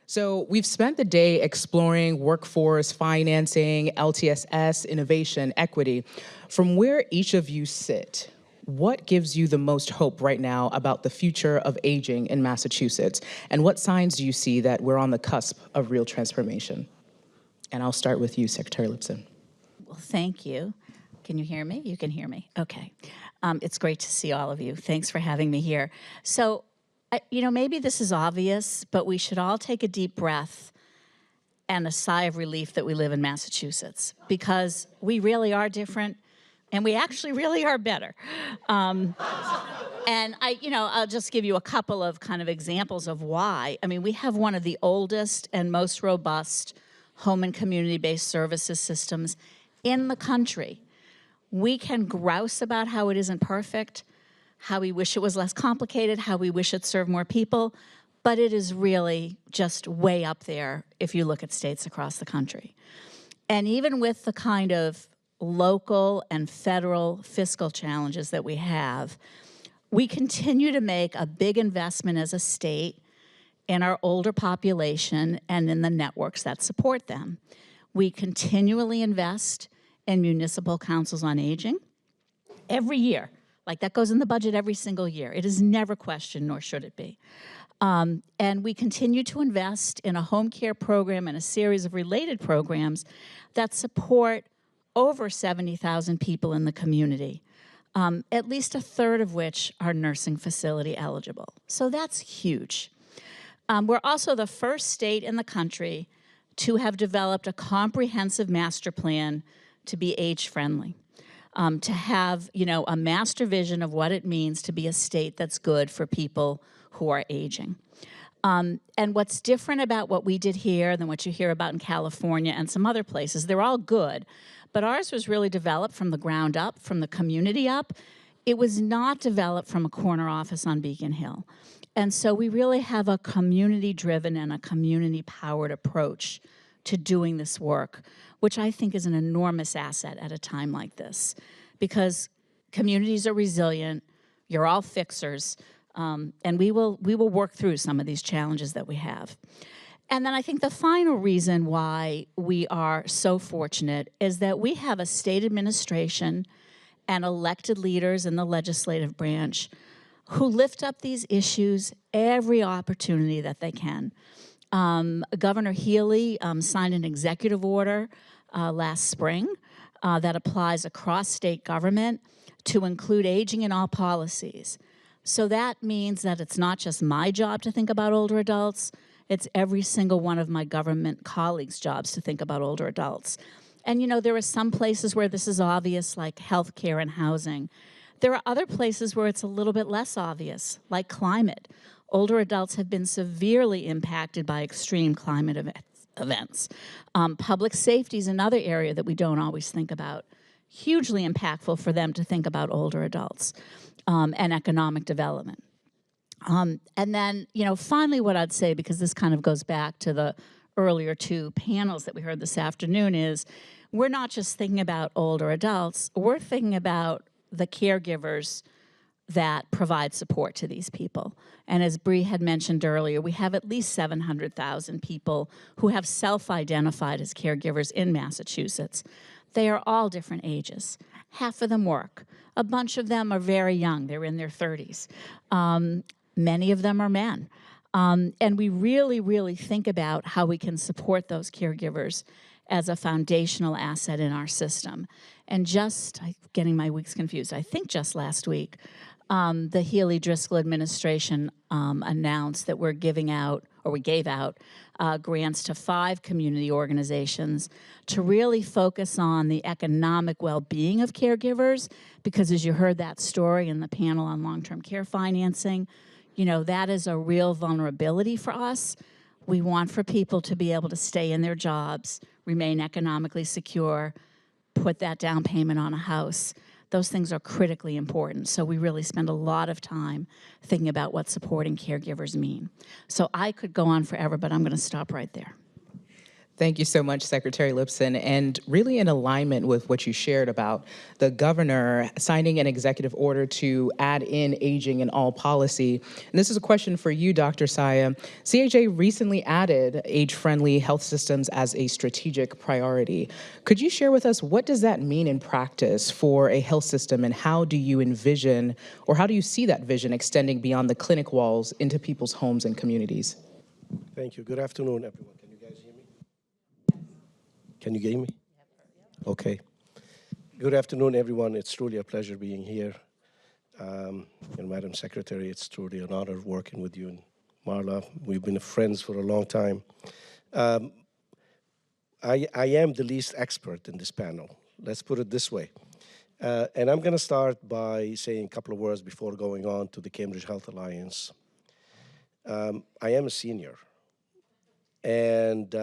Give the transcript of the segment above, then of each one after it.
So we've spent the day exploring workforce, financing, LTSS, innovation, equity. From where each of you sit, what gives you the most hope right now about the future of aging in Massachusetts? And what signs do you see that we're on the cusp of real transformation? And I'll start with you, Secretary Lipson. Well, thank you. Can you hear me? You can hear me. Okay. It's great to see all of you. Thanks for having me here. So, maybe this is obvious, but we should all take a deep breath and a sigh of relief that we live in Massachusetts, because we really are different, and we actually really are better. And I'll just give you a couple of kind of examples of why. I mean, we have one of the oldest and most robust home and community-based services systems in the country. We can grouse about how it isn't perfect, how we wish it was less complicated, how we wish it served more people, but it is really just way up there if you look at states across the country. And even with the kind of local and federal fiscal challenges that we have, we continue to make a big investment as a state in our older population and in the networks that support them. We continually invest in municipal councils on aging every year. Like, that goes in the budget every single year. It is never questioned, nor should it be. And we continue to invest in a home care program and a series of related programs that support over 70,000 people in the community, at least a third of which are nursing facility eligible. So that's huge. We're also the first state in the country to have developed a comprehensive master plan to be age-friendly, to have, a master vision of what it means to be a state that's good for people who are aging. And what's different about what we did here than what you hear about in California and some other places, they're all good, but ours was really developed from the ground up, from the community up. It was not developed from a corner office on Beacon Hill. And so we really have a community-driven and a community-powered approach to doing this work, which I think is an enormous asset at a time like this, because communities are resilient, you're all fixers, and we will work through some of these challenges that we have. And then I think the final reason why we are so fortunate is that we have a state administration and elected leaders in the legislative branch who lift up these issues every opportunity that they can. Governor Healy signed an executive order last spring that applies across state government to include aging in all policies. So that means that it's not just my job to think about older adults, it's every single one of my government colleagues' jobs to think about older adults. And there are some places where this is obvious, like healthcare and housing. There are other places where it's a little bit less obvious, like climate. Older adults have been severely impacted by extreme climate events. Public safety is another area that we don't always think about. Hugely impactful for them to think about older adults, and economic development. And then, finally what I'd say, because this kind of goes back to the earlier two panels that we heard this afternoon, is we're not just thinking about older adults, we're thinking about the caregivers that provide support to these people. And as Bree had mentioned earlier, we have at least 700,000 people who have self-identified as caregivers in Massachusetts. They are all different ages. Half of them work. A bunch of them are very young. They're in their 30s. Many of them are men. And we really, really think about how we can support those caregivers as a foundational asset in our system. And getting my weeks confused, I think just last week, the Healy-Driscoll administration announced that we gave out grants to 5 community organizations to really focus on the economic well-being of caregivers, because as you heard that story in the panel on long-term care financing, that is a real vulnerability for us. We want for people to be able to stay in their jobs, remain economically secure, put that down payment on a house. Those things are critically important. So we really spend a lot of time thinking about what supporting caregivers mean. So I could go on forever, but I'm going to stop right there. Thank you so much, Secretary Lipson. And really in alignment with what you shared about the governor signing an executive order to add in aging in all policy. And this is a question for you, Dr. Saya. CAJ recently added age-friendly health systems as a strategic priority. Could you share with us what does that mean in practice for a health system, and how do you envision, or how do you see that vision extending beyond the clinic walls into people's homes and communities? Thank you. Good afternoon, everyone. Can you guys hear me? Can you hear me? Okay. Good afternoon, everyone. It's truly a pleasure being here. And Madam Secretary, it's truly an honor working with you and Marla. We've been friends for a long time. I am the least expert in this panel. Let's put it this way. And I'm going to start by saying a couple of words before going on to the Cambridge Health Alliance. I am a senior. And,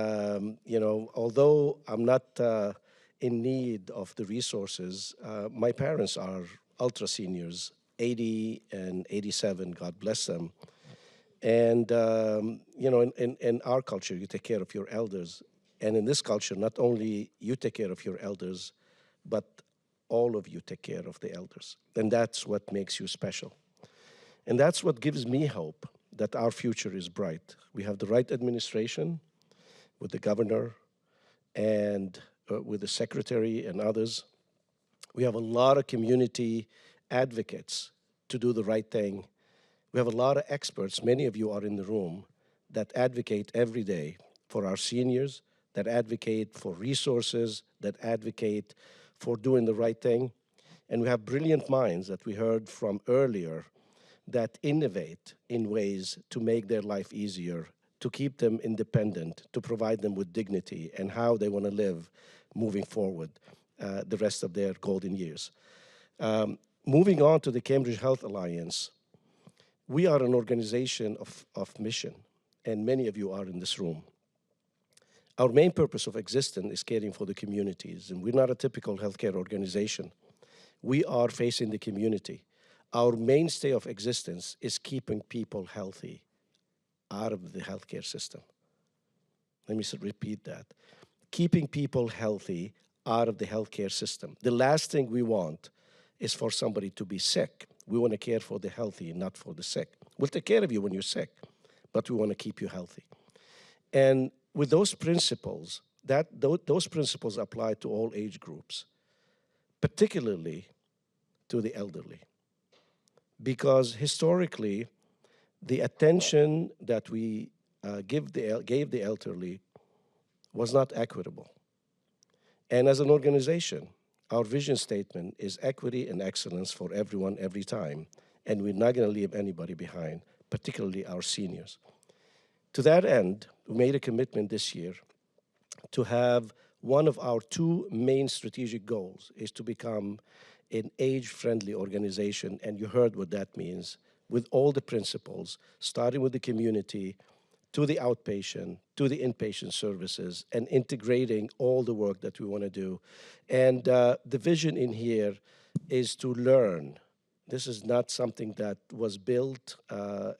although I'm not in need of the resources, my parents are ultra seniors, 80 and 87, God bless them. And, in our culture, you take care of your elders. And in this culture, not only you take care of your elders, but all of you take care of the elders. And that's what makes you special. And that's what gives me hope that our future is bright. We have the right administration with the governor and with the secretary and others. We have a lot of community advocates to do the right thing. We have a lot of experts, many of you are in the room, that advocate every day for our seniors, that advocate for resources, that advocate for doing the right thing. And we have brilliant minds that we heard from earlier that innovate in ways to make their life easier, to keep them independent, to provide them with dignity and how they want to live moving forward the rest of their golden years. Moving on to the Cambridge Health Alliance, we are an organization of mission, and many of you are in this room. Our main purpose of existence is caring for the communities, and we're not a typical healthcare organization. We are facing the community. Our mainstay of existence is keeping people healthy out of the healthcare system. Let me repeat that. Keeping people healthy out of the healthcare system. The last thing we want is for somebody to be sick. We want to care for the healthy, not for the sick. We'll take care of you when you're sick, but we want to keep you healthy. And with those principles, those principles apply to all age groups, particularly to the elderly. Because historically, the attention that we gave the elderly was not equitable. And as an organization, our vision statement is equity and excellence for everyone, every time. And we're not going to leave anybody behind, particularly our seniors. To that end, we made a commitment this year to have one of our two main strategic goals is to become an age-friendly organization, and you heard what that means, with all the principles, starting with the community, to the outpatient, to the inpatient services, and integrating all the work that we want to do. And the vision in here is to learn. This is not something that was built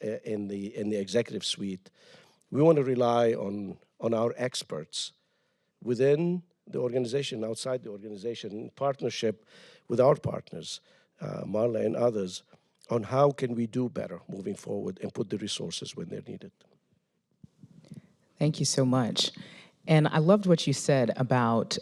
in the executive suite. We want to rely on our experts within the organization, outside the organization, in partnership with our partners, Marla and others, on how can we do better moving forward and put the resources when they're needed. Thank you so much. And I loved what you said about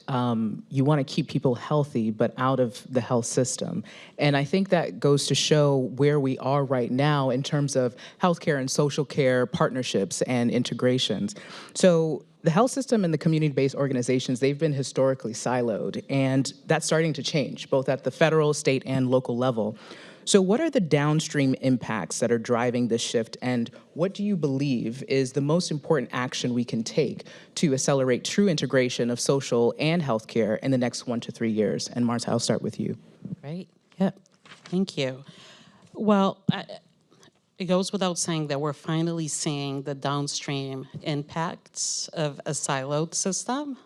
you want to keep people healthy, but out of the health system. And I think that goes to show where we are right now in terms of healthcare and social care partnerships and integrations. So the health system and the community-based organizations, they've been historically siloed, and that's starting to change, both at the federal, state, and local level. So what are the downstream impacts that are driving this shift, and what do you believe is the most important action we can take to accelerate true integration of social and healthcare in the next 1 to 3 years? And Marta, I'll start with you. Great. Yep. Thank you. Well, it goes without saying that we're finally seeing the downstream impacts of a siloed system,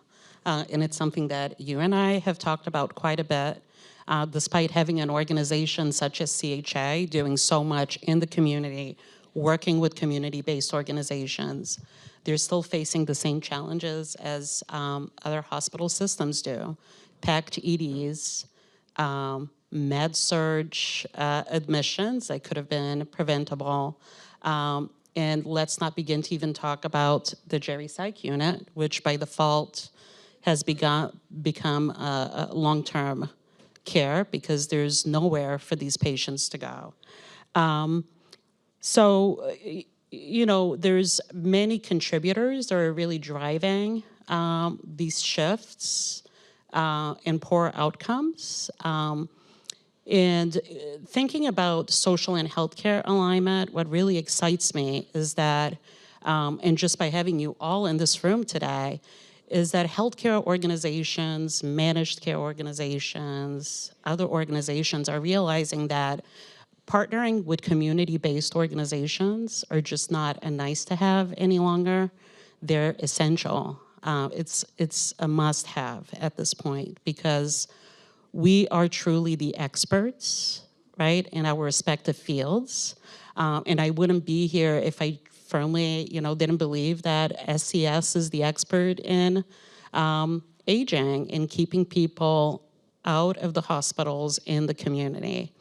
and it's something that you and I have talked about quite a bit. Despite having an organization such as CHA doing so much in the community working with community-based organizations. They're still facing the same challenges as other hospital systems do. Packed EDs, med surge admissions that could have been preventable. And let's not begin to even talk about the Geri Psych unit, which by default has become a long-term care because there's nowhere for these patients to go. So, you know, there's many contributors that are really driving these shifts and poor outcomes. And thinking about social and healthcare alignment, what really excites me is that, and just by having you all in this room today, is that healthcare organizations, managed care organizations, other organizations are realizing that partnering with community-based organizations are just not a nice to have any longer. They're essential. It's a must-have at this point because we are truly the experts, right, in our respective fields. And I wouldn't be here if I firmly, didn't believe that SCS is the expert in aging and keeping people out of the hospitals in the community.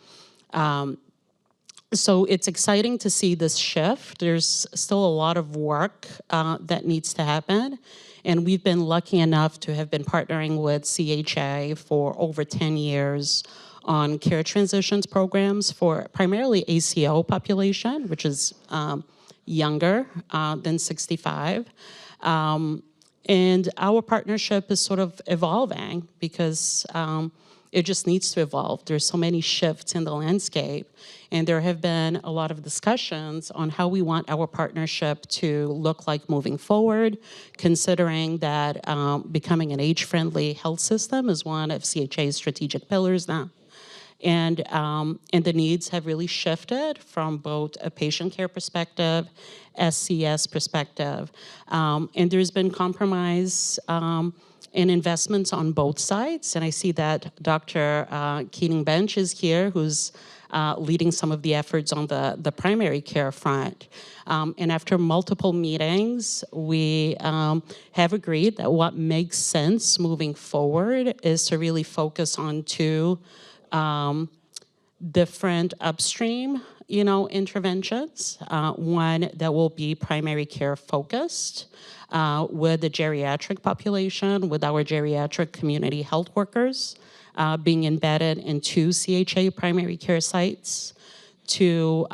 So it's exciting to see this shift. There's still a lot of work that needs to happen. And we've been lucky enough to have been partnering with CHA for over 10 years on care transitions programs for primarily ACO population, which is younger than 65. And our partnership is sort of evolving because it just needs to evolve. There's so many shifts in the landscape, and there have been a lot of discussions on how we want our partnership to look like moving forward, considering that becoming an age-friendly health system is one of CHA's strategic pillars now. And the needs have really shifted from both a patient care perspective, SCS perspective, and there's been compromise and investments on both sides. And I see that Dr. Keating Bench is here, who's leading some of the efforts on the primary care front. And after multiple meetings, we have agreed that what makes sense moving forward is to really focus on two different upstream, interventions. One that will be primary care focused with the geriatric population, with our geriatric community health workers being embedded in 2 CHA primary care sites to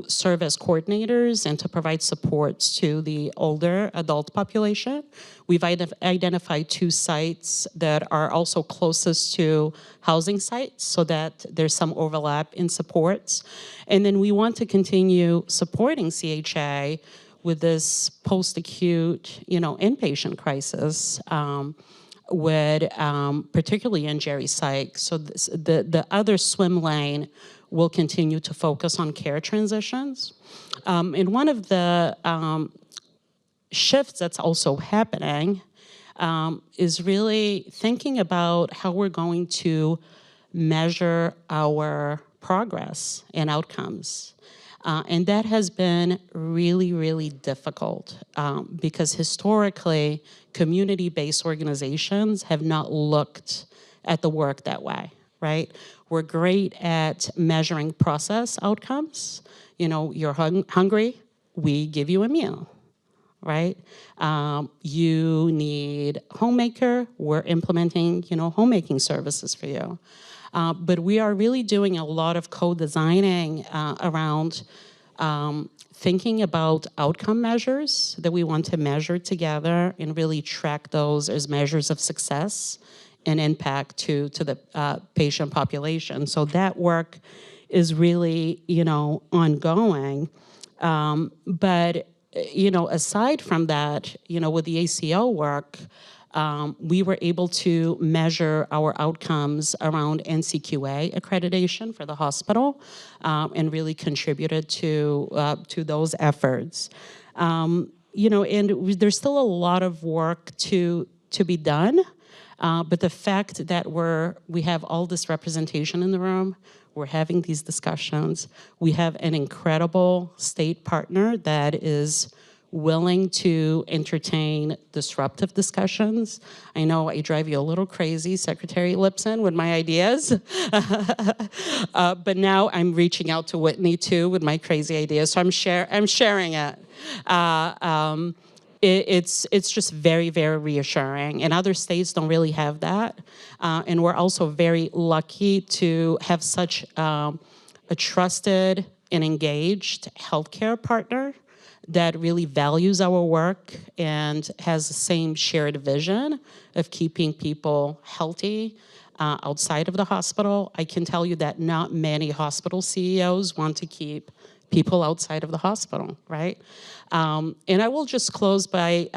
serve as coordinators and to provide supports to the older adult population. We've identified 2 sites that are also closest to housing sites so that there's some overlap in supports. And then we want to continue supporting CHA with this post-acute, inpatient crisis, particularly in Geri Psych. So the other swim lane will continue to focus on care transitions. And one of the shifts that's also happening is really thinking about how we're going to measure our progress and outcomes. And that has been really, really difficult because historically, community-based organizations have not looked at the work that way, right? We're great at measuring process outcomes. You're hungry, we give you a meal, right? You need homemaker, we're implementing, homemaking services for you. But we are really doing a lot of co-designing around thinking about outcome measures that we want to measure together and really track those as measures of success and impact to the patient population. So that work is really, ongoing. But, aside from that, with the ACO work, we were able to measure our outcomes around NCQA accreditation for the hospital and really contributed to those efforts. And there's still a lot of work to be done. But the fact that we have all this representation in the room, we're having these discussions, we have an incredible state partner that is willing to entertain disruptive discussions. I know I drive you a little crazy, Secretary Lipson, with my ideas. But now I'm reaching out to Whitney too with my crazy ideas, so I'm sharing it. It's just very, very reassuring. And other states don't really have that. And we're also very lucky to have such a trusted and engaged healthcare partner that really values our work and has the same shared vision of keeping people healthy outside of the hospital. I can tell you that not many hospital CEOs want to keep people outside of the hospital, right? And I will just close by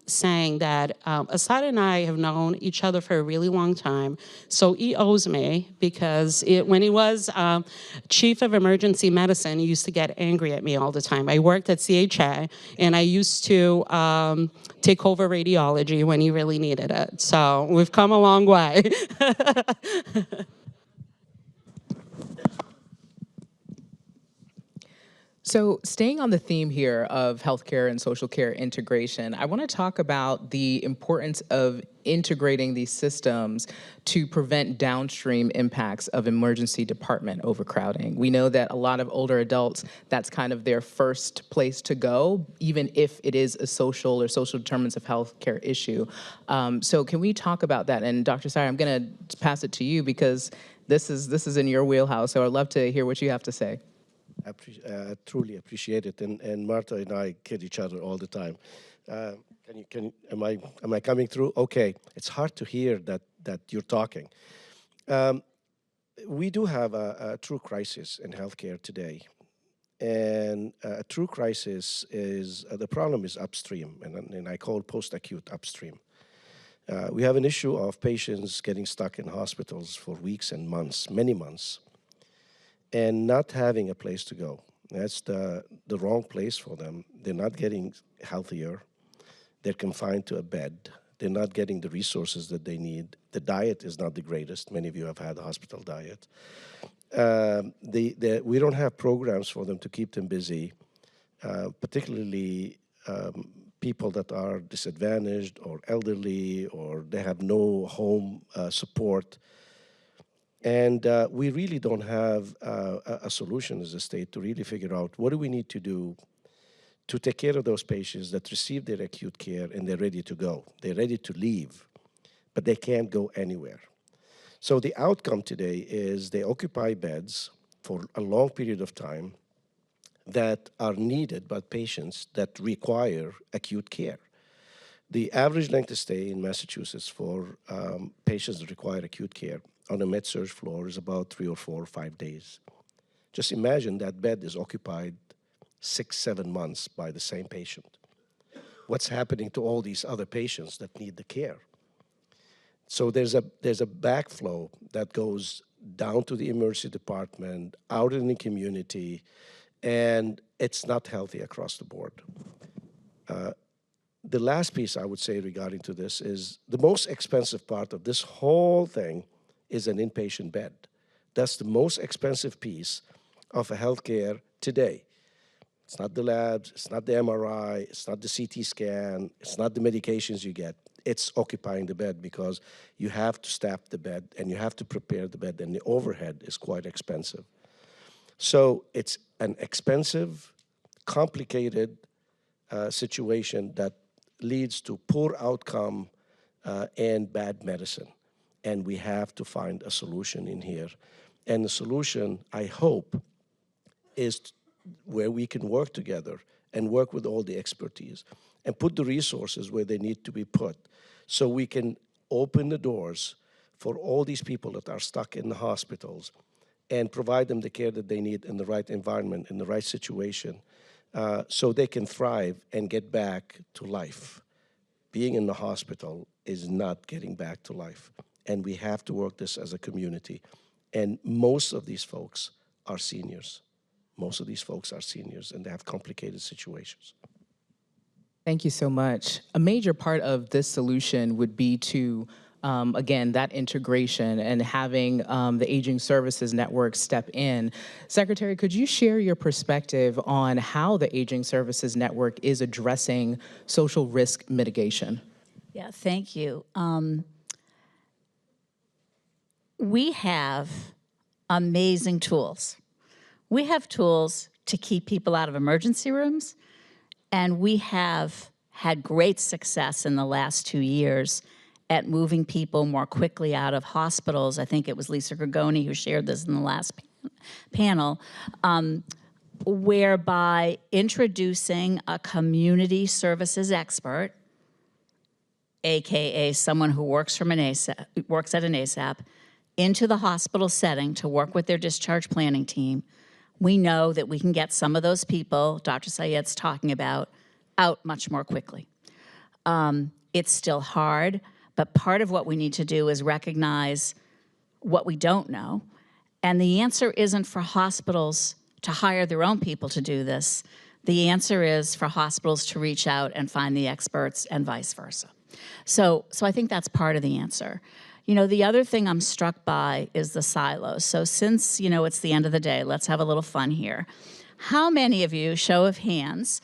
saying that Asad and I have known each other for a really long time, so he owes me, because when he was chief of emergency medicine, he used to get angry at me all the time. I worked at CHA, and I used to take over radiology when he really needed it. So we've come a long way. So, staying on the theme here of healthcare and social care integration, I want to talk about the importance of integrating these systems to prevent downstream impacts of emergency department overcrowding. We know that a lot of older adults, that's kind of their first place to go, even if it is a social or social determinants of healthcare issue. So, can we talk about that? And Dr. Sire, I'm going to pass it to you because this is in your wheelhouse. So, I'd love to hear what you have to say. I truly appreciate it, and Martha and I kid each other all the time. Am I coming through? Okay, it's hard to hear that you're talking. We do have a true crisis in healthcare today, and a true crisis is the problem is upstream, and I call post-acute upstream. We have an issue of patients getting stuck in hospitals for weeks and months, many months, and not having a place to go. That's the wrong place for them. They're not getting healthier. They're confined to a bed. They're not getting the resources that they need. The diet is not the greatest. Many of you have had a hospital diet. We don't have programs for them to keep them busy, particularly people that are disadvantaged or elderly, or they have no home support. And we really don't have a solution as a state to really figure out what do we need to do to take care of those patients that receive their acute care and they're ready to go. They're ready to leave, but they can't go anywhere. So the outcome today is they occupy beds for a long period of time that are needed by patients that require acute care. The average length of stay in Massachusetts for patients that require acute care on a med-surg floor is about 3 or 4 or 5 days. Just imagine that bed is occupied 6, 7 months by the same patient. What's happening to all these other patients that need the care? So there's a backflow that goes down to the emergency department, out in the community, and it's not healthy across the board. The last piece I would say regarding to this is the most expensive part of this whole thing is an inpatient bed. That's the most expensive piece of a healthcare today. It's not the labs, it's not the MRI, it's not the CT scan, it's not the medications you get. It's occupying the bed because you have to staff the bed and you have to prepare the bed, and the overhead is quite expensive. So it's an expensive, complicated situation that leads to poor outcome and bad medicine. And we have to find a solution in here. And the solution, I hope, is where we can work together and work with all the expertise and put the resources where they need to be put so we can open the doors for all these people that are stuck in the hospitals and provide them the care that they need in the right environment, in the right situation, so they can thrive and get back to life. Being in the hospital is not getting back to life. And we have to work this as a community. And most of these folks are seniors. Most of these folks are seniors, and they have complicated situations. Thank you so much. A major part of this solution would be to again, that integration and having the Aging Services Network step in. Secretary, could you share your perspective on how the Aging Services Network is addressing social risk mitigation? Yeah, thank you. We have amazing tools. We have tools to keep people out of emergency rooms, and we have had great success in the last 2 years at moving people more quickly out of hospitals. I think it was Lisa Grigoni who shared this in the last panel, whereby introducing a community services expert, AKA someone who works at an ASAP, into the hospital setting to work with their discharge planning team, we know that we can get some of those people Dr. Syed's talking about out much more quickly. It's still hard, but part of what we need to do is recognize what we don't know. And the answer isn't for hospitals to hire their own people to do this. The answer is for hospitals to reach out and find the experts and vice versa. So I think that's part of the answer. You know, the other thing I'm struck by is the silos. So since, you know, it's the end of the day, let's have a little fun here. How many of you, show of hands,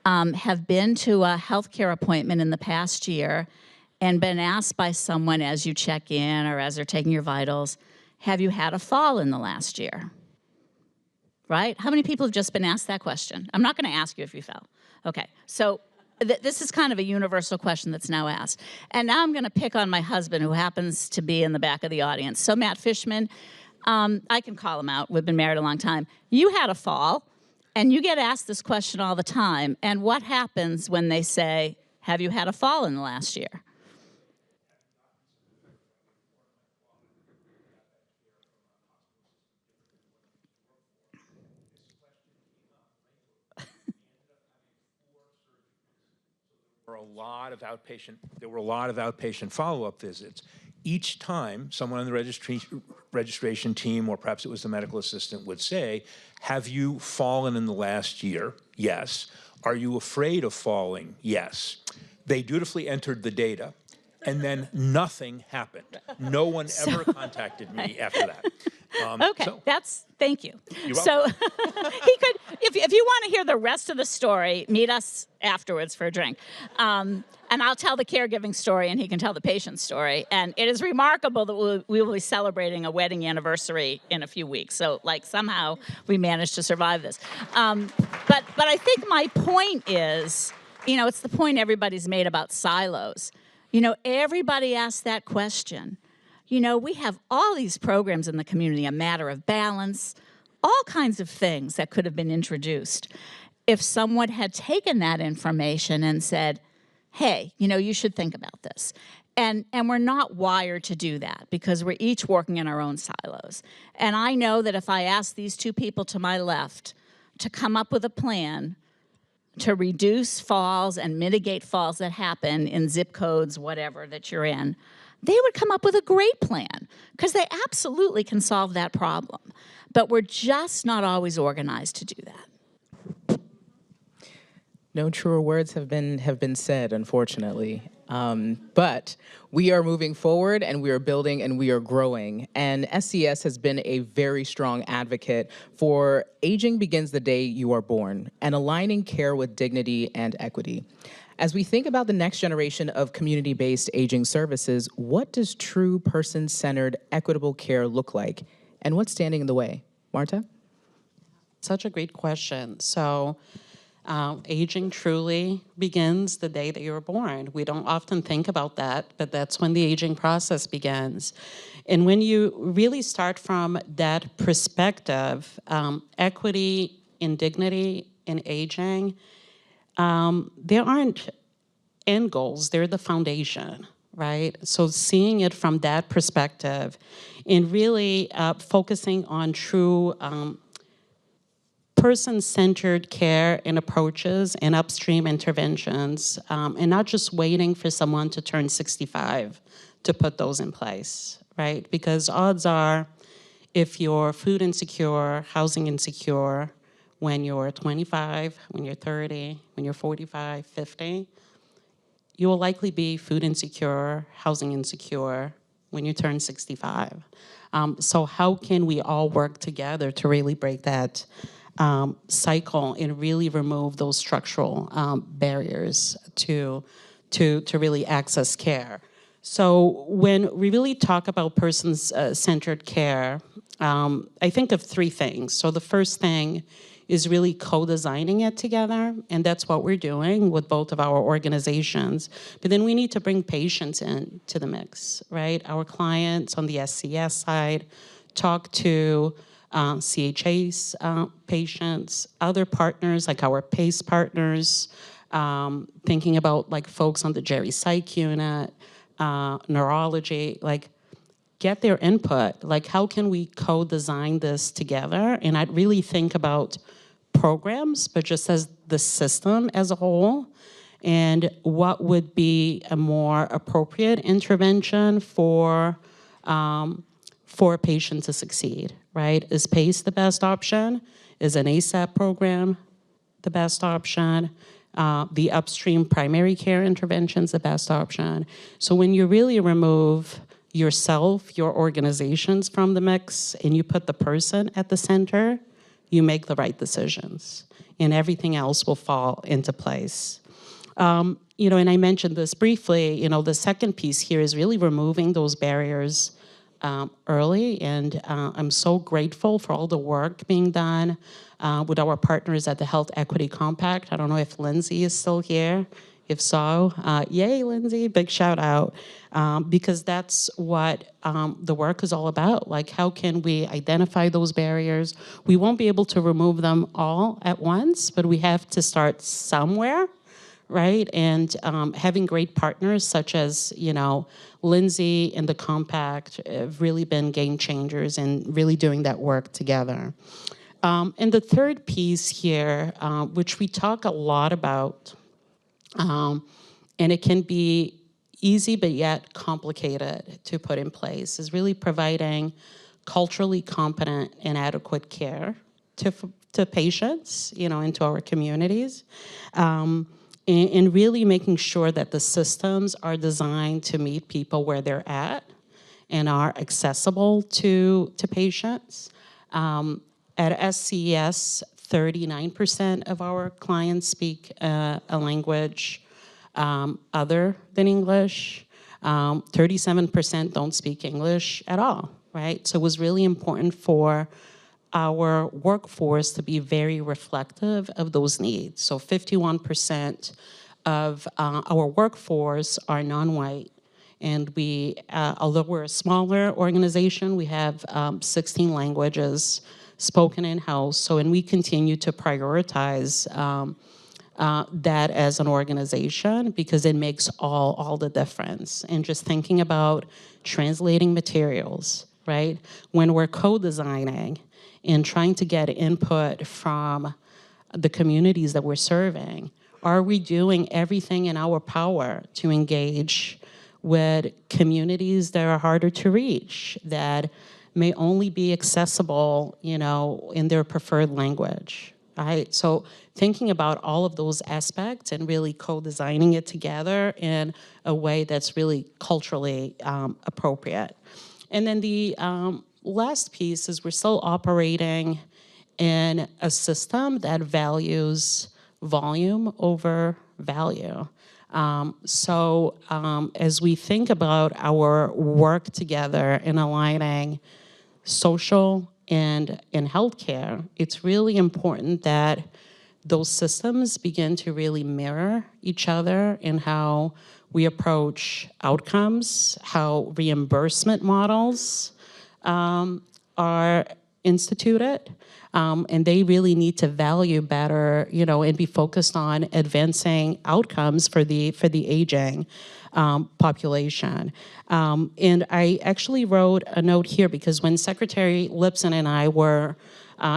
have been to a healthcare appointment in the past year and been asked by someone as you check in or as they're taking your vitals, have you had a fall in the last year? Right? How many people have just been asked that question? I'm not going to ask you if you fell. Okay, so this is kind of a universal question that's now asked. And now I'm going to pick on my husband, who happens to be in the back of the audience. So Matt Fishman, I can call him out. We've been married a long time. You had a fall, and you get asked this question all the time. And what happens when they say, have you had a fall in the last year? There were a lot of outpatient follow-up visits. Each time, someone on the registration team, or perhaps it was the medical assistant, would say, have you fallen in the last year? Yes. Are you afraid of falling? Yes. They dutifully entered the data, and then nothing happened. No one ever contacted me after that. Okay, thank you. You're so he could, if you want to hear the rest of the story, meet us afterwards for a drink. And I'll tell the caregiving story, and he can tell the patient story. And it is remarkable that we will be celebrating a wedding anniversary in a few weeks. So, like, somehow we managed to survive this. But I think my point is, you know, it's the point everybody's made about silos. You know, everybody asks that question. You know, we have all these programs in the community, a matter of balance, all kinds of things that could have been introduced if someone had taken that information and said, hey, you know, you should think about this. And we're not wired to do that because we're each working in our own silos. And I know that if I ask these two people to my left to come up with a plan to reduce falls and mitigate falls that happen in zip codes, whatever that you're in, they would come up with a great plan because they absolutely can solve that problem. But we're just not always organized to do that. No truer words have been said, unfortunately. But we are moving forward, and we are building, and we are growing. And SCS has been a very strong advocate for aging begins the day you are born and aligning care with dignity and equity. As we think about the next generation of community-based aging services, what does true person-centered, equitable care look like? And what's standing in the way? Marta? Such a great question. So aging truly begins the day that you're born. We don't often think about that, but that's when the aging process begins. And when you really start from that perspective, equity and dignity in aging, there aren't end goals, they're the foundation, right? So seeing it from that perspective and really focusing on true person-centered care and approaches and upstream interventions, and not just waiting for someone to turn 65 to put those in place, right? Because odds are, if you're food insecure, housing insecure, when you're 25, when you're 30, when you're 45, 50, you will likely be food insecure, housing insecure when you turn 65. So how can we all work together to really break that cycle and really remove those structural barriers to really access care? So when we really talk about person-centered care, I think of three things. So the first thing is really co-designing it together, and that's what we're doing with both of our organizations. But then we need to bring patients into the mix, right? Our clients on the SCS side talk to CHA's patients, other partners like our PACE partners, thinking about like folks on the Geri Psych unit, neurology, like get their input. Like how can we co-design this together? And I'd really think about programs, but just as the system as a whole, and what would be a more appropriate intervention for a patient to succeed, right? Is PACE the best option? Is an ASAP program the best option? The upstream primary care intervention's the best option. So when you really remove yourself, your organizations from the mix, and you put the person at the center, you make the right decisions, and everything else will fall into place. You know, and I mentioned this briefly, you know, the second piece here is really removing those barriers early, and I'm so grateful for all the work being done with our partners at the Health Equity Compact. I don't know if Lindsay is still here. If so, yay, Lindsay, big shout out, because that's what the work is all about. Like, how can we identify those barriers? We won't be able to remove them all at once, but we have to start somewhere, right? And having great partners such as, you know, Lindsay and the Compact have really been game changers in really doing that work together. And the third piece here, which we talk a lot about, and it can be easy but yet complicated to put in place, is really providing culturally competent and adequate care to patients, you know, into our communities, and really making sure that the systems are designed to meet people where they're at and are accessible to patients. At SCES, 39% of our clients speak a language other than English. 37% don't speak English at all, right? So it was really important for our workforce to be very reflective of those needs. So 51% of our workforce are non-white. And we, although we're a smaller organization, we have 16 languages spoken in-house. So, and we continue to prioritize that as an organization because it makes all the difference. And just thinking about translating materials, right? When we're co-designing and trying to get input from the communities that we're serving, are we doing everything in our power to engage with communities that are harder to reach, that may only be accessible, you know, in their preferred language, right? So thinking about all of those aspects and really co-designing it together in a way that's really culturally appropriate. And then the last piece is we're still operating in a system that values volume over value. As we think about our work together in aligning social and in healthcare, it's really important that those systems begin to really mirror each other in how we approach outcomes, how reimbursement models are instituted, and they really need to value better, you know, and be focused on advancing outcomes for the aging population. And I actually wrote a note here because when Secretary Lipson and I were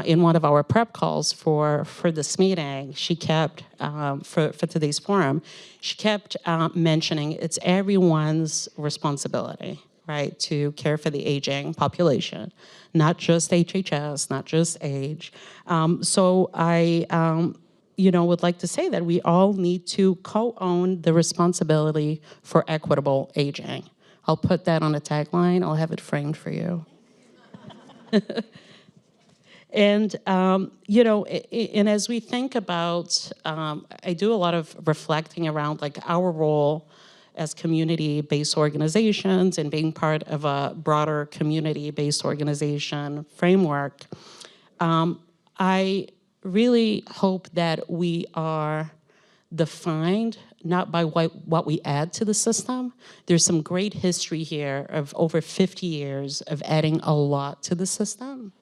in one of our prep calls for this meeting, she kept, for today's forum, she kept mentioning it's everyone's responsibility, right, to care for the aging population, not just HHS, not just age. So I would like to say that we all need to co-own the responsibility for equitable aging. I'll put that on a tagline. I'll have it framed for you. And, and as we think about, I do a lot of reflecting around like our role as community-based organizations and being part of a broader community-based organization framework. I really hope that we are defined not by what we add to the system. There's some great history here of over 50 years of adding a lot to the system.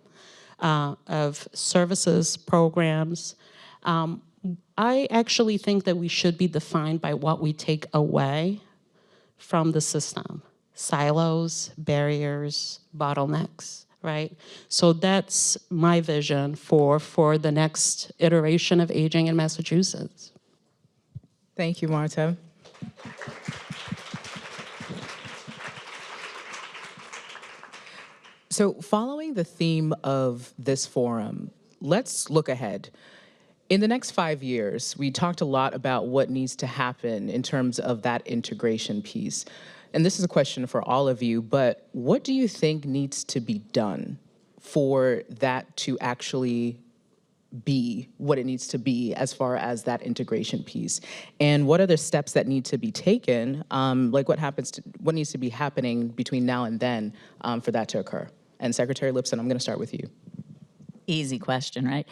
Of services, programs. I actually think that we should be defined by what we take away from the system. Silos, barriers, bottlenecks, right? So that's my vision for the next iteration of aging in Massachusetts. Thank you, Marta. So following the theme of this forum, let's look ahead. In the next 5 years, we talked a lot about what needs to happen in terms of that integration piece. And this is a question for all of you, but what do you think needs to be done for that to actually be what it needs to be as far as that integration piece? And what are the steps that need to be taken, like what needs to be happening between now and then for that to occur? And Secretary Lipson, I'm going to start with you. Easy question, right?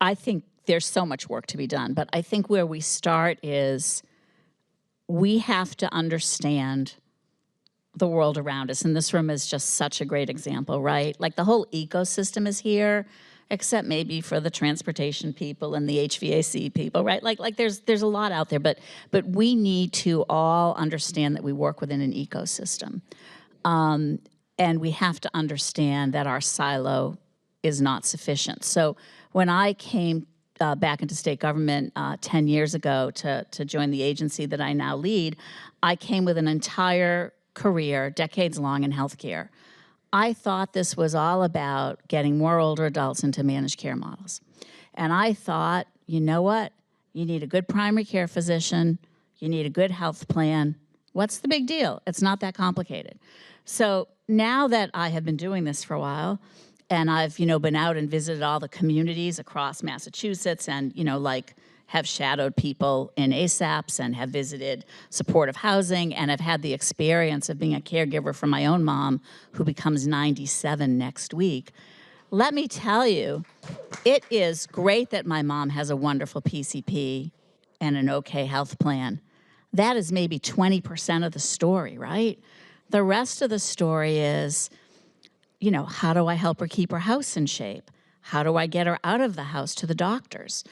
I think there's so much work to be done, but I think where we start is we have to understand the world around us. And this room is just such a great example, right? Like the whole ecosystem is here, except maybe for the transportation people and the HVAC people, right? Like there's a lot out there, but we need to all understand that we work within an ecosystem. And we have to understand that our silo is not sufficient. So when I came back into state government 10 years ago to join the agency that I now lead, I came with an entire career, decades long, in healthcare. I thought this was all about getting more older adults into managed care models. And I thought, you know what? You need a good primary care physician. You need a good health plan. What's the big deal? It's not that complicated. So now that I have been doing this for a while, and I've, been out and visited all the communities across Massachusetts and, have shadowed people in ASAPs and have visited supportive housing and have had the experience of being a caregiver for my own mom who becomes 97 next week. Let me tell you, it is great that my mom has a wonderful PCP and an okay health plan. That is maybe 20% of the story, right? The rest of the story is, how do I help her keep her house in shape? How do I get her out of the house to the doctors?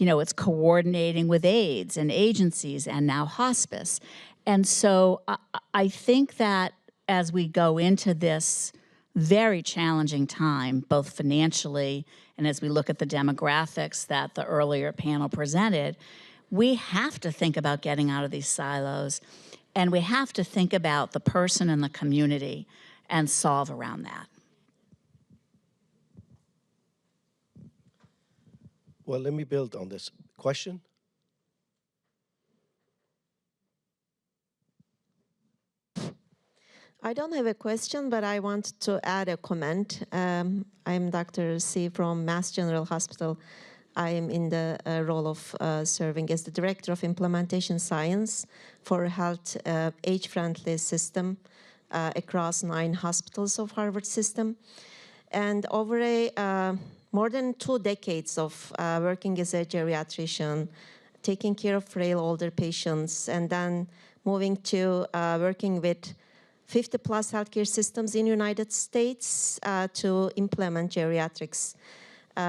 It's coordinating with aides and agencies and now hospice. And so I think that as we go into this very challenging time, both financially and as we look at the demographics that the earlier panel presented, we have to think about getting out of these silos, and we have to think about the person and the community and solve around that. Well, let me build on this question. I don't have a question, but I want to add a comment. I'm Dr. C from Mass General Hospital. I am in the role of serving as the Director of Implementation Science for Health Age-Friendly System across 9 hospitals of Harvard system. And over more than 2 decades of working as a geriatrician, taking care of frail older patients, and then moving to working with 50-plus healthcare systems in the United States to implement geriatrics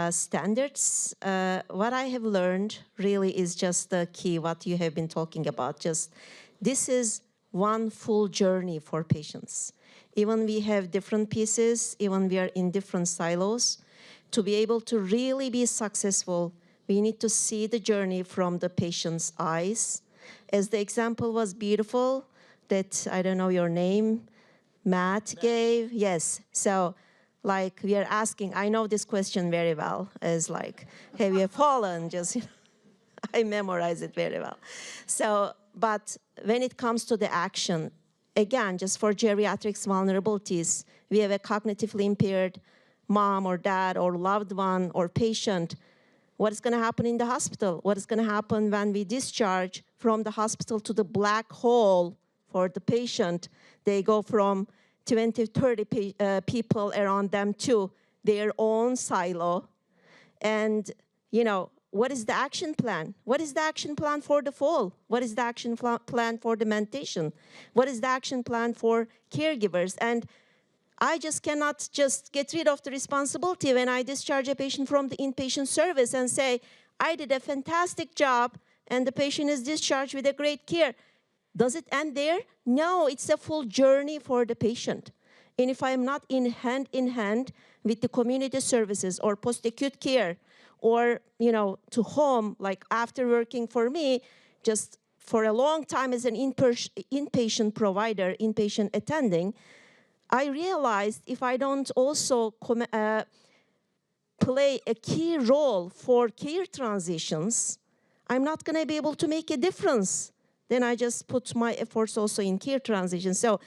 standards. What I have learned really is just the key, what you have been talking about. Just this is one full journey for patients. Even we have different pieces, even we are in different silos, to be able to really be successful, we need to see the journey from the patient's eyes. As the example was beautiful, that, I don't know your name, Matt gave. Yes, so like we are asking, I know this question very well, is like, have you fallen? Just, I memorize it very well. So, but when it comes to the action, again, just for geriatrics vulnerabilities, we have a cognitively impaired mom or dad or loved one or patient. What is going to happen in the hospital? What is going to happen when we discharge from the hospital to the black hole for the patient? They go from 20, 30 people around them to their own silo. And, you know, what is the action plan? What is the action plan for the fall? What is the action plan for the mentation? What is the action plan for caregivers? And I just cannot just get rid of the responsibility when I discharge a patient from the inpatient service and say, I did a fantastic job and the patient is discharged with a great care. Does it end there? No, it's a full journey for the patient. And if I'm not in hand with the community services or post-acute care or, you know, to home, like after working for me, just for a long time as an inpatient provider, inpatient attending, I realized if I don't also play a key role for care transitions, I'm not going to be able to make a difference. Then I just put my efforts also in care transition. So,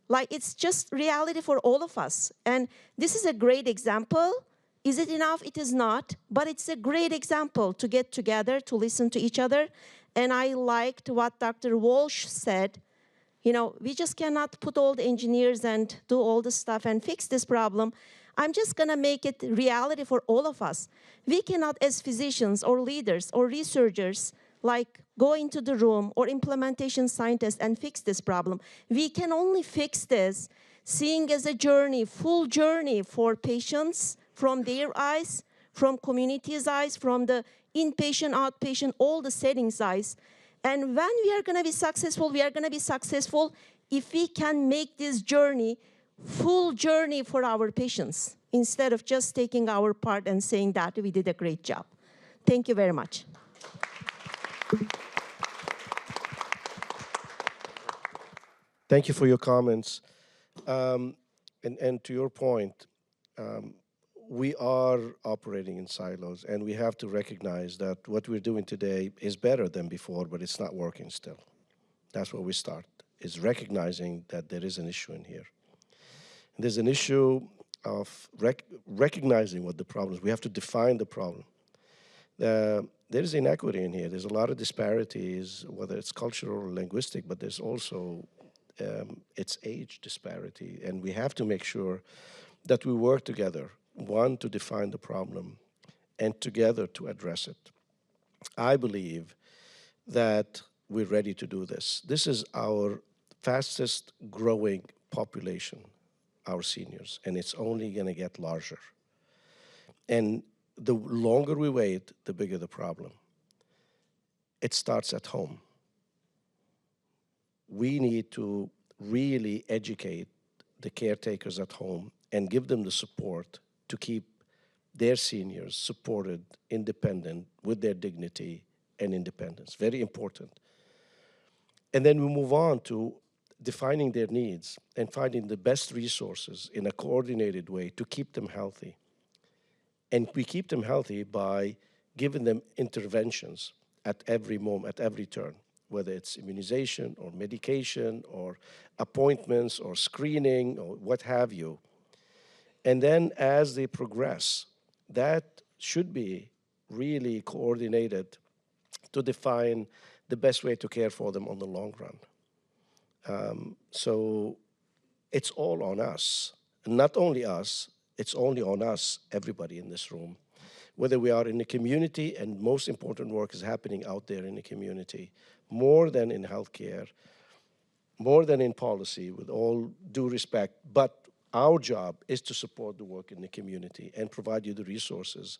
like, it's just reality for all of us. And this is a great example. Is it enough? It is not. But it's a great example to get together, to listen to each other. And I liked what Dr. Walsh said. You know, we just cannot put all the engineers and do all the stuff and fix this problem. I'm just going to make it reality for all of us. We cannot, as physicians or leaders or researchers, like go into the room or implementation scientists and fix this problem. We can only fix this seeing as a journey, full journey for patients from their eyes, from community's eyes, from the inpatient, outpatient, all the settings eyes. And when we are going to be successful, we are going to be successful if we can make this journey, full journey for our patients, instead of just taking our part and saying that we did a great job. Thank you very much. Thank you for your comments. And to your point, we are operating in silos, and we have to recognize that what we're doing today is better than before, but it's not working still. That's where we start, is recognizing that there is an issue in here. And there's an issue of recognizing what the problem is. We have to define the problem. There is inequity in here. There's a lot of disparities, whether it's cultural or linguistic, but there's also its age disparity. And we have to make sure that we work together, one, to define the problem, and together to address it. I believe that we're ready to do this. This is our fastest growing population, our seniors, and it's only going to get larger. And the longer we wait, the bigger the problem. It starts at home. We need to really educate the caretakers at home and give them the support to keep their seniors supported, independent, with their dignity and independence. Very important. And then we move on to defining their needs and finding the best resources in a coordinated way to keep them healthy. And we keep them healthy by giving them interventions at every moment, at every turn, whether it's immunization or medication or appointments or screening or what have you. And then as they progress, that should be really coordinated to define the best way to care for them on the long run. So it's all on us. And not only us, it's only on us, everybody in this room. Whether we are in the community, and most important work is happening out there in the community, more than in healthcare, more than in policy, with all due respect. But our job is to support the work in the community and provide you the resources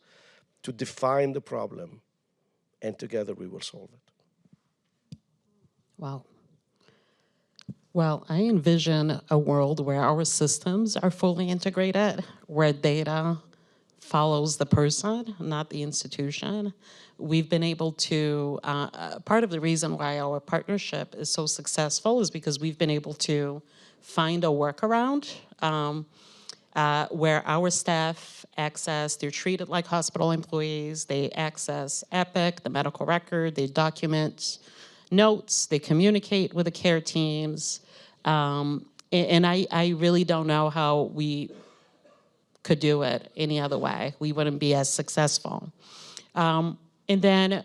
to define the problem, and together we will solve it. Wow. Well, I envision a world where our systems are fully integrated, where data follows the person, not the institution. We've been able to, part of the reason why our partnership is so successful is because we've been able to find a workaround. where our staff they're treated like hospital employees. They access Epic, the medical record, they document notes, they communicate with the care teams. And I really don't know how we could do it any other way. We wouldn't be as successful. And then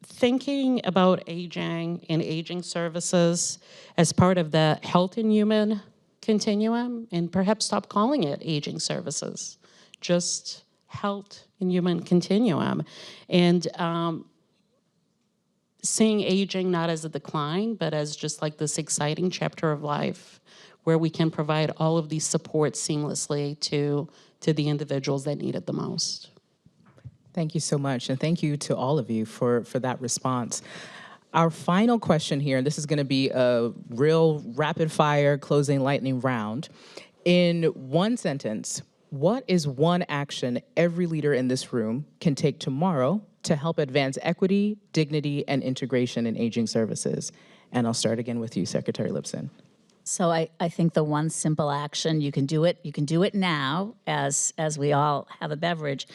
thinking about aging and aging services as part of the health and human continuum, and perhaps stop calling it aging services, just health and human continuum. And seeing aging not as a decline, but as just like this exciting chapter of life where we can provide all of these supports seamlessly to the individuals that need it the most. Thank you so much, and thank you to all of you for that response. Our final question here, and this is going to be a real rapid-fire closing lightning round. In one sentence, what is one action every leader in this room can take tomorrow to help advance equity, dignity, and integration in aging services? And I'll start again with you, Secretary Lipson. So I think the one simple action, you can do it now as we all have a beverage.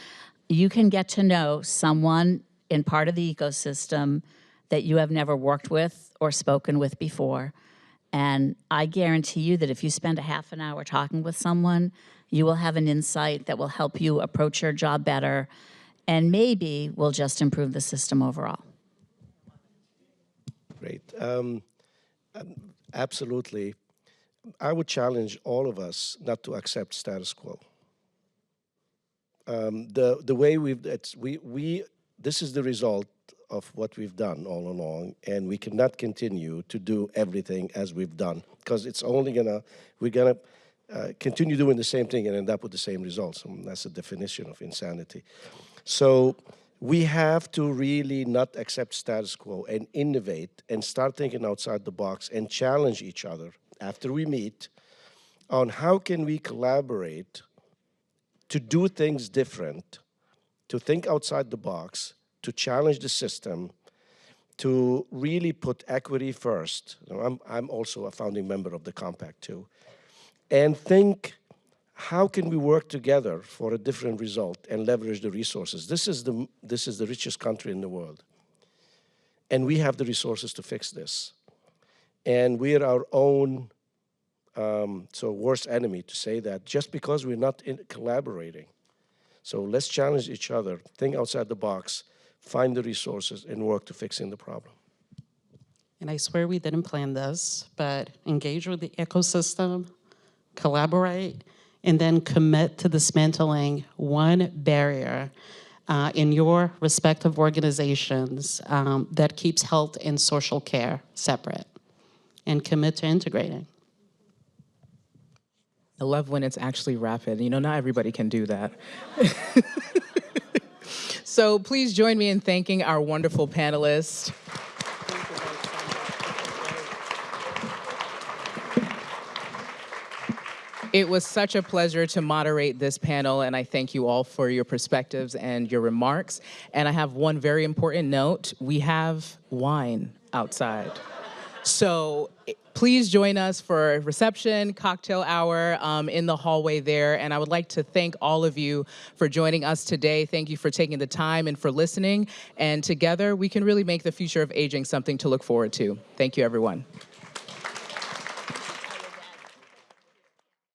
You can get to know someone in part of the ecosystem that you have never worked with or spoken with before. And I guarantee you that if you spend a half an hour talking with someone, you will have an insight that will help you approach your job better and maybe will just improve the system overall. Great. Absolutely. I would challenge all of us not to accept status quo. The way this is the result of what we've done all along, and we cannot continue to do everything as we've done, because it's only we're gonna continue doing the same thing and end up with the same results. And that's the definition of insanity. So we have to really not accept status quo and innovate and start thinking outside the box and challenge each other after we meet on how can we collaborate to do things different, to think outside the box, to challenge the system, to really put equity first. I'm also a founding member of the Compact too. And think, how can we work together for a different result and leverage the resources? This is the richest country in the world. And we have the resources to fix this. And we are our own worst enemy to say that just because we're not collaborating. So let's challenge each other, think outside the box, find the resources, and work to fixing the problem. And I swear we didn't plan this, but engage with the ecosystem, collaborate, and then commit to dismantling one barrier in your respective organizations that keeps health and social care separate, and commit to integrating. I love when it's actually rapid. You know, not everybody can do that. So please join me in thanking our wonderful panelists. It was such a pleasure to moderate this panel, and I thank you all for your perspectives and your remarks. And I have one very important note. We have wine outside. So please join us for a reception, cocktail hour in the hallway there. And I would like to thank all of you for joining us today. Thank you for taking the time and for listening. And together, we can really make the future of aging something to look forward to. Thank you, everyone.